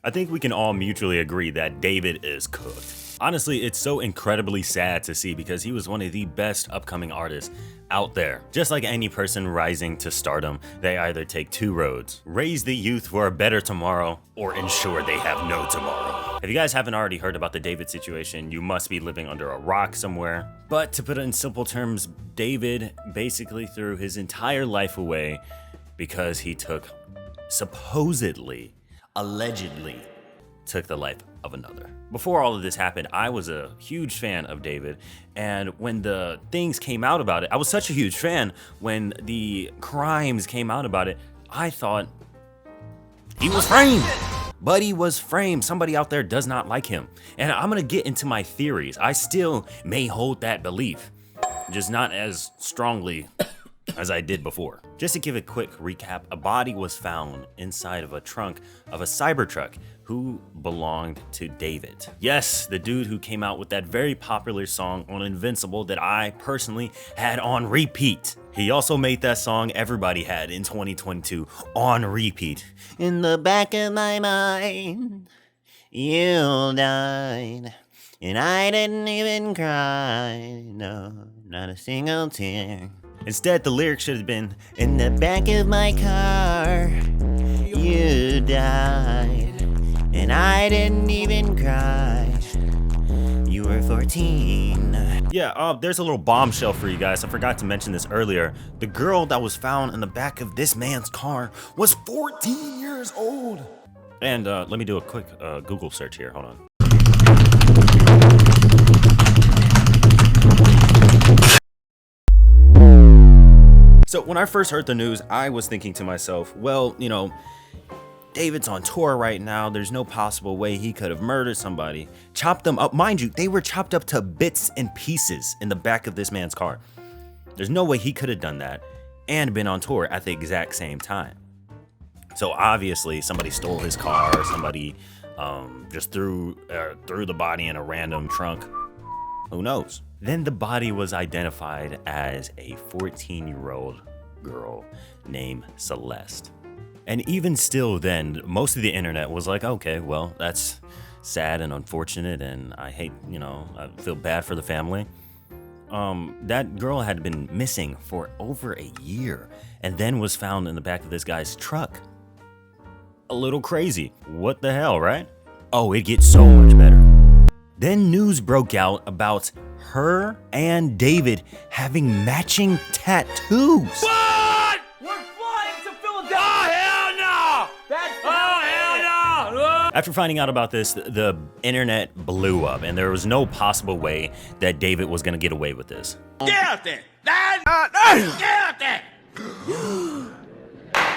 I think we can all mutually agree that David is cooked. Honestly, it's so incredibly sad to see because he was one of the best upcoming artists out there. Just like any person rising to stardom, they either take two roads: raise the youth for a better tomorrow, or ensure they have no tomorrow. If you guys haven't already heard about the David situation, you must be living under a rock somewhere. But to put it in simple terms, David basically threw his entire life away because he allegedly took the life of another. Before all of this happened, I was a huge fan of David, and when the things came out about it, I was such a huge fan. When the crimes came out about it, I thought he was framed. But he was framed. Somebody out there does not like him. And I'm gonna get into my theories. I still may hold that belief, just not as strongly as I did before. Just to give a quick recap, a body was found inside of a trunk of a Cybertruck who belonged to David. Yes, the dude who came out with that very popular song on Invincible that I personally had on repeat. He also made that song everybody had in 2022 on repeat. In the back of my mind, you died, and I didn't even cry, no, not a single tear. Instead, the lyrics should have been, in the back of my car, you died, and I didn't even cry, you were 14. Yeah, there's a little bombshell for you guys. I forgot to mention this earlier. The girl that was found in the back of this man's car was 14 years old. And let me do a quick Google search here, hold on. So when I first heard the news, I was thinking to myself, well, you know, David's on tour right now. There's no possible way he could have murdered somebody. Chopped them up. Mind you, they were chopped up to bits and pieces in the back of this man's car. There's no way he could have done that and been on tour at the exact same time. So obviously somebody stole his car, or somebody just threw the body in a random trunk. Who knows? Then the body was identified as a 14-year-old girl named Celeste. And even still then, most of the internet was like, okay, well, that's sad and unfortunate, and I hate, you know, I feel bad for the family. That girl had been missing for over a year and then was found in the back of this guy's truck. A little crazy. What the hell, right? Oh, it gets so much better. Then news broke out about her and David having matching tattoos. What? We're flying to Philadelphia! Oh, hell no! Hell no! After finding out about this, the internet blew up, and there was no possible way that David was gonna get away with this. Get out there! Get out there!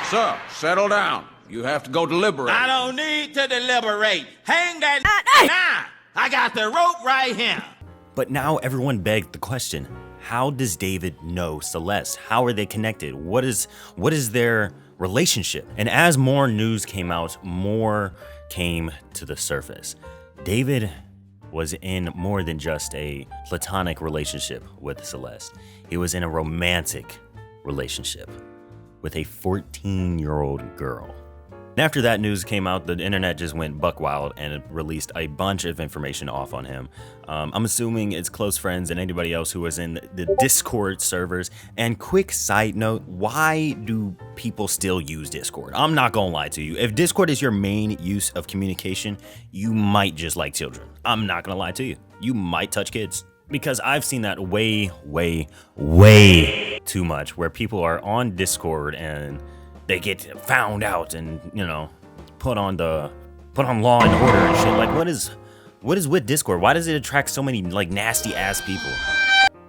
Sir, settle down. You have to go deliberate. I don't need to deliberate. Hang that now! I got the rope right here. But now everyone begged the question, how does David know Celeste? How are they connected? What is their relationship? And as more news came out, more came to the surface. David was in more than just a platonic relationship with Celeste. He was in a romantic relationship with a 14-year-old girl. And after that news came out, the internet just went buck wild and it released a bunch of information off on him. I'm assuming it's close friends and anybody else who was in the Discord servers. And quick side note, why do people still use Discord? I'm not gonna lie to you. If Discord is your main use of communication, you might just like children. I'm not gonna lie to you. You might touch kids. Because I've seen that way too much, where people are on Discord and they get found out and, you know, put on Law and Order and shit. Like, what is with Discord? Why does it attract so many, like, nasty ass people?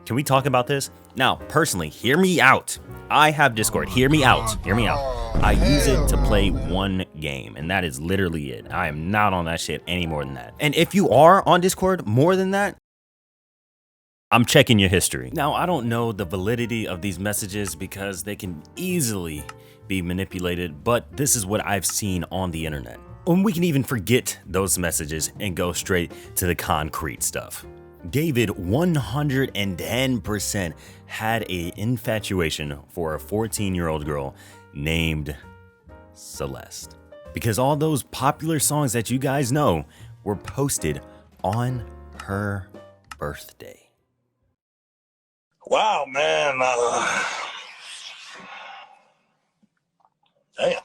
Can we talk about this? Now, personally, hear me out. I have Discord. Hear me out. I use it to play one game, and that is literally it. I am not on that shit any more than that. And if you are on Discord more than that, I'm checking your history. Now, I don't know the validity of these messages because they can easily be manipulated, but this is what I've seen on the internet. And we can even forget those messages and go straight to the concrete stuff. David 110% had an infatuation for a 14-year-old girl named Celeste. because all those popular songs that you guys know were posted on her birthday. Wow, man. Damn.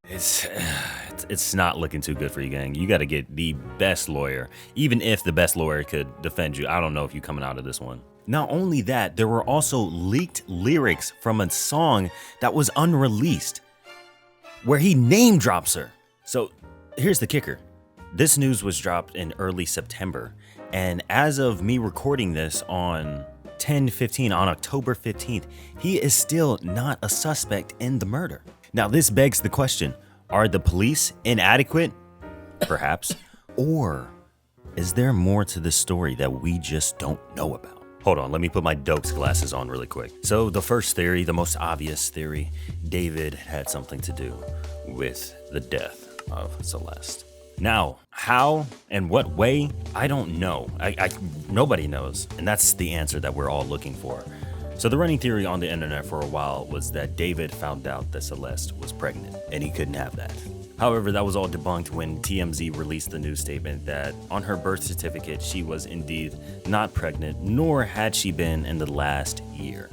It's not looking too good for you, gang. You got to get the best lawyer, even if the best lawyer could defend you. I don't know if you're coming out of this one. Not only that, there were also leaked lyrics from a song that was unreleased where he name drops her. So here's the kicker. This news was dropped in early September, and as of me recording this on 10/15, on October 15th, he is still not a suspect in the murder. Now, this begs the question, are the police inadequate? Perhaps. Or is there more to this story that we just don't know about? Hold on, let me put my Dokes glasses on really quick. So the first theory, the most obvious theory, David had something to do with the death of Celeste. Now, how and what way, I don't know. Nobody knows, and that's the answer that we're all looking for. So the running theory on the internet for a while was that David found out that Celeste was pregnant, and he couldn't have that. However, that was all debunked when TMZ released the news statement that on her birth certificate, she was indeed not pregnant, nor had she been in the last year.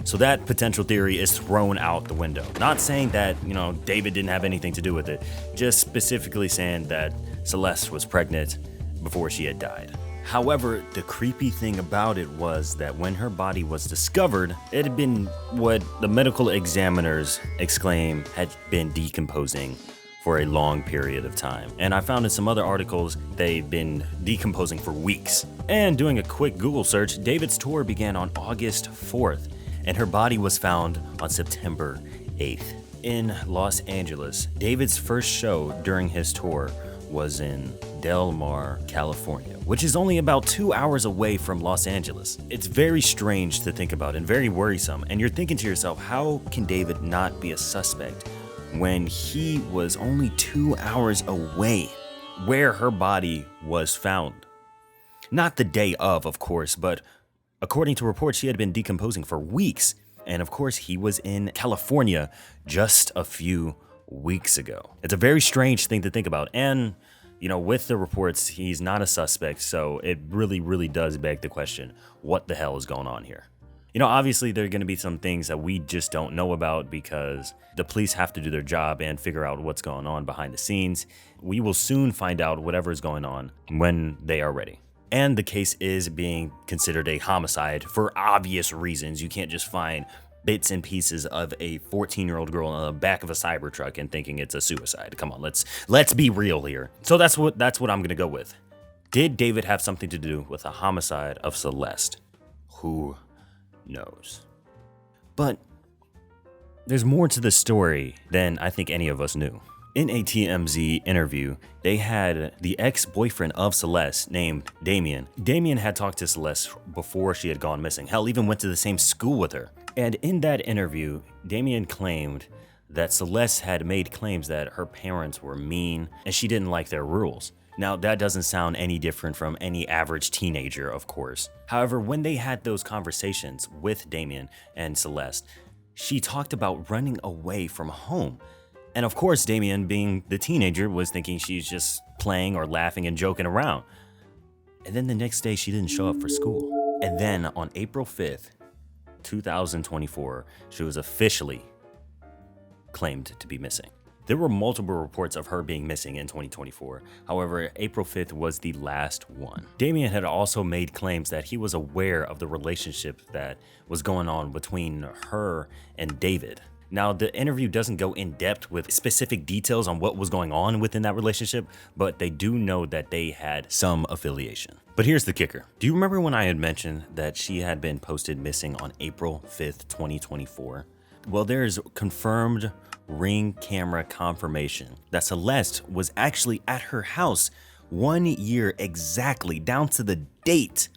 So that potential theory is thrown out the window. Not saying that, David didn't have anything to do with it, just specifically saying that Celeste was pregnant before she had died. However, the creepy thing about it was that when her body was discovered, it had been what the medical examiners exclaim had been decomposing for a long period of time. And I found in some other articles they've been decomposing for weeks. And doing a quick Google search, David's tour began on August 4th, and her body was found on September 8th. In Los Angeles, David's first show during his tour was in Del Mar, California, which is only about 2 hours away from Los Angeles. It's very strange to think about and very worrisome, and you're thinking to yourself, how can David not be a suspect when he was only 2 hours away where her body was found? Not the day of course, but according to reports, she had been decomposing for weeks, and of course, he was in California just a few weeks ago. It's a very strange thing to think about, and with the reports, he's not a suspect, so it really does beg the question, what the hell is going on here? Obviously there are going to be some things that we just don't know about because the police have to do their job and figure out what's going on behind the scenes. We will soon find out whatever is going on when they are ready. And the case is being considered a homicide for obvious reasons. You can't just find bits and pieces of a 14-year-old girl on the back of a Cybertruck and thinking it's a suicide. Come on, let's be real here. So that's what I'm gonna go with. Did David have something to do with the homicide of Celeste? Who knows? But there's more to the story than I think any of us knew. In a TMZ interview, they had the ex-boyfriend of Celeste named Damien. Damien had talked to Celeste before she had gone missing. Hell, even went to the same school with her. And in that interview, Damien claimed that Celeste had made claims that her parents were mean and she didn't like their rules. Now, that doesn't sound any different from any average teenager, of course. However, when they had those conversations with Damien and Celeste, she talked about running away from home. And of course, Damien, being the teenager, was thinking she's just playing or laughing and joking around. And then the next day, she didn't show up for school. And then on April 5th, 2024, she was officially claimed to be missing. There were multiple reports of her being missing in 2024. However, April 5th was the last one. Damien had also made claims that he was aware of the relationship that was going on between her and David. Now, the interview doesn't go in depth with specific details on what was going on within that relationship, but they do know that they had some affiliation. But here's the kicker. Do you remember when I had mentioned that she had been posted missing on April 5th, 2024? Well, there's confirmed Ring camera confirmation that Celeste was actually at her house 1 year exactly, down to the date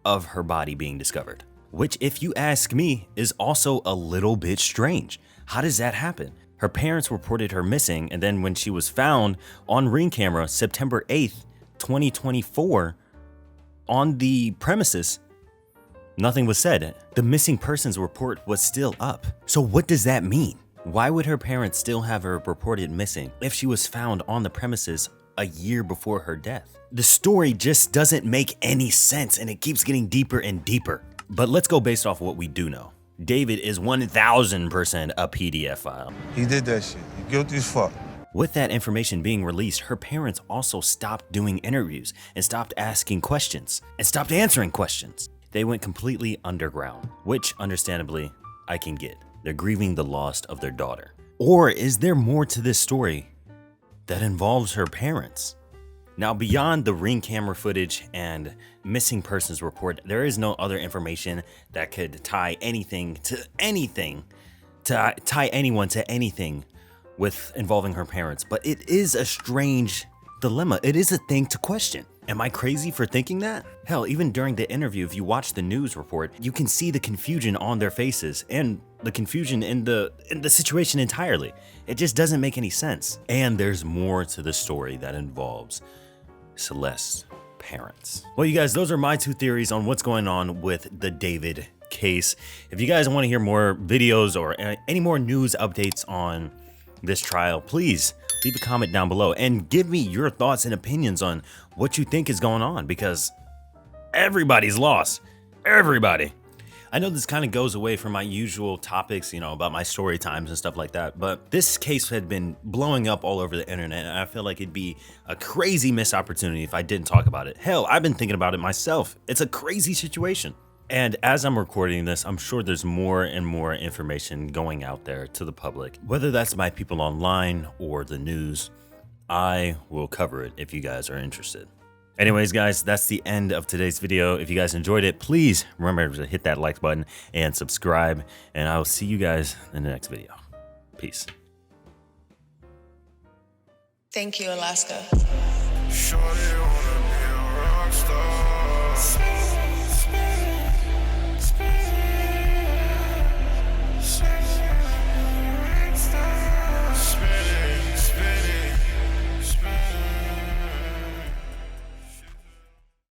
of her body being discovered. Which, if you ask me, is also a little bit strange. How does that happen? Her parents reported her missing, and then when she was found on Ring camera September 8th, 2024, on the premises, nothing was said. The missing persons report was still up. So what does that mean? Why would her parents still have her reported missing if she was found on the premises a year before her death? The story just doesn't make any sense, and it keeps getting deeper and deeper. But let's go based off what we do know. David is 1000% a PDF file. He did that shit. You guilty as fuck. With that information being released, her parents also stopped doing interviews and stopped asking questions and stopped answering questions. They went completely underground, which understandably I can get. They're grieving the loss of their daughter. Or is there more to this story that involves her parents? Now, beyond the Ring camera footage and missing persons report, there is no other information that could tie anything to anything, to tie anyone to anything with involving her parents. But it is a strange dilemma. It is a thing to question. Am I crazy for thinking that? Hell, even during the interview, if you watch the news report, you can see the confusion on their faces and the confusion in the situation entirely. It just doesn't make any sense. And there's more to the story that involves Celeste's parents. Well, you guys, those are my two theories on what's going on with the David case. If you guys want to hear more videos or any more news updates on this trial, please leave a comment down below and give me your thoughts and opinions on what you think is going on, because everybody's lost. Everybody. I know this kind of goes away from my usual topics, you know, about my story times and stuff like that, but this case had been blowing up all over the internet, and I feel like it'd be a crazy missed opportunity if I didn't talk about it. Hell, I've been thinking about it myself. It's a crazy situation. And as I'm recording this, I'm sure there's more and more information going out there to the public, whether that's by people online or the news. I will cover it if you guys are interested. Anyways, guys, that's the end of today's video. If you guys enjoyed it, please remember to hit that like button and subscribe, and I will see you guys in the next video. Peace. Thank you, Alaska. Shorty wanna be a rock star.